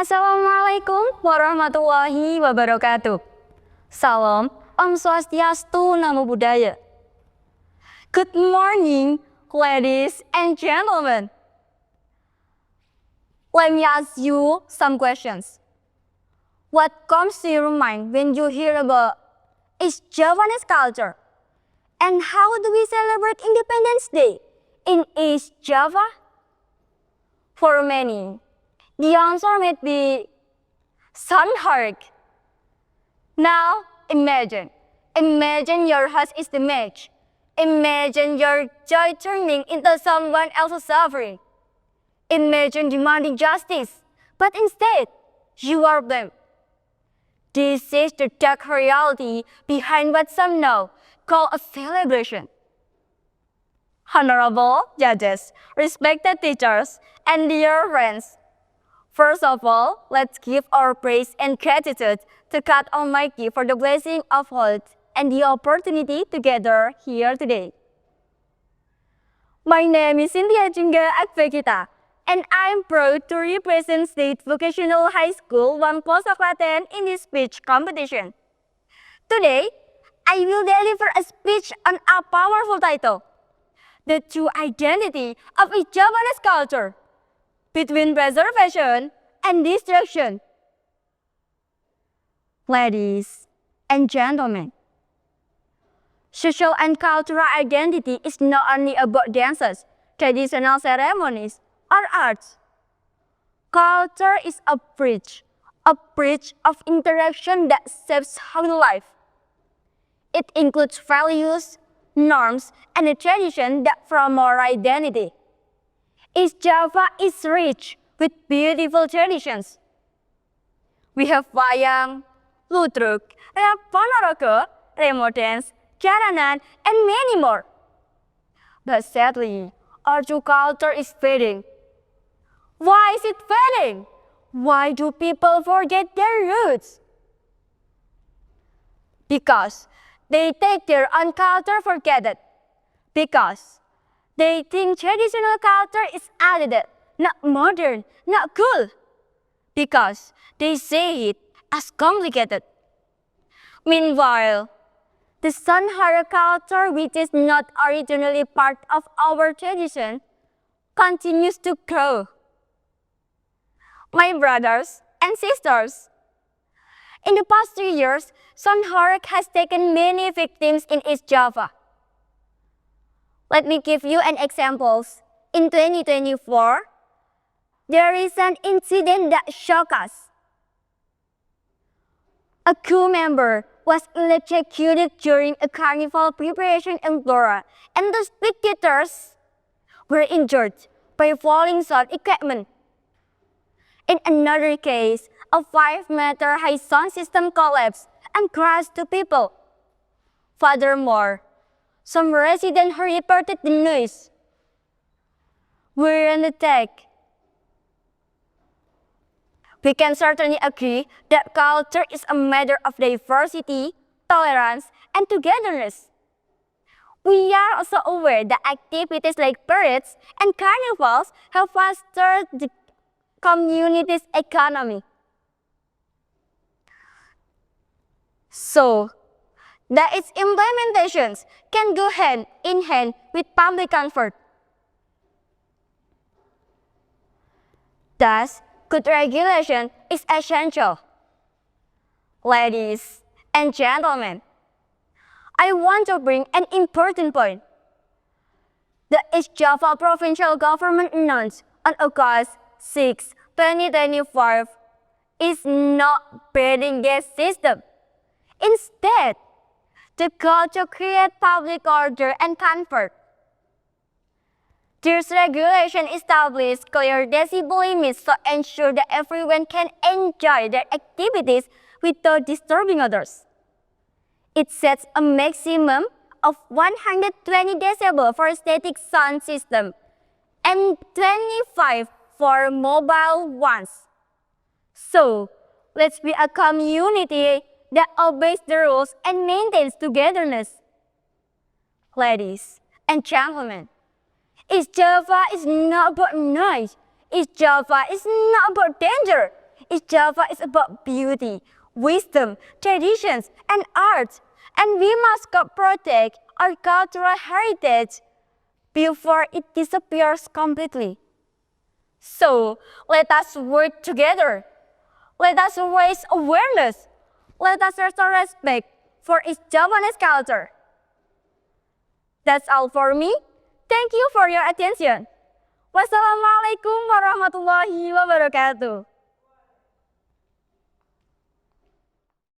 Assalamualaikum warahmatullahi wabarakatuh. Salam, Om Swastiastu, Namo Buddhaya. Good morning, ladies and gentlemen. Let me ask you some questions. What comes to your mind when you hear about East Javanese culture? And how do we celebrate Independence Day in East Java? For many, the answer might be sunhurk. Now imagine your house is the match. Imagine your joy turning into someone else's suffering. Imagine demanding justice, but instead you are blamed. This is the dark reality behind what some now call a celebration. Honorable judges, respected teachers, and dear friends, first of all, let's give our praise and gratitude to God Almighty for the blessing of health and the opportunity to gather here today. My name is Chintya Jingga, and I'm proud to represent State Vocational High School 1 Plosoklaten in this speech competition. Today, I will deliver a speech on a powerful title, The True Identity of a Javanese Culture, Between Preservation and Destruction. Ladies and gentlemen, social and cultural identity is not only about dances, traditional ceremonies, or arts. Culture is a bridge of interaction that shapes how we live. It includes values, norms, and a tradition that form our identity. East Java is rich with beautiful traditions. We have wayang, ludruk, ponorogo, remo dance, jaranan, and many more. But sadly, our true culture is fading. Why is it fading? Why do people forget their roots? Because they take their own culture for granted. Because they think traditional culture is outdated, not modern, not cool. Because they see it as complicated. Meanwhile, the sunhurk culture, which is not originally part of our tradition, continues to grow. My brothers and sisters, in the past 3 years, sunhurk has taken many victims in East Java. Let me give you an example. In 2024, there is an incident that shocked us. A crew member was electrocuted during a carnival preparation in Flora, and the spectators were injured by falling sound equipment. In another case, a 5-meter high sound system collapsed and crashed two people. Furthermore, some residents who reported the noise were on attack. We can certainly agree that culture is a matter of diversity, tolerance, and togetherness. We are also aware that activities like parades and carnivals have fostered the community's economy. So, that its implementations can go hand in hand with public comfort. Thus, good regulation is essential. Ladies and gentlemen, I want to bring an important point. The East Java Provincial Government announced on August 6, 2025 is not banning gas system. Instead, the goal to create public order and comfort. This regulation establishes clear decibel limits to ensure that everyone can enjoy their activities without disturbing others. It sets a maximum of 120 decibel for static sound system and 25 for mobile ones. So, let's be a community that obeys the rules and maintains togetherness. Ladies and gentlemen, East Java is not about noise. East Java is not about danger. East Java is about beauty, wisdom, traditions, and art. And we must protect our cultural heritage before it disappears completely. So, let us work together. Let us raise awareness. Let us restore respect for its Javanese culture. That's all for me. Thank you for your attention. Wassalamualaikum warahmatullahi wabarakatuh.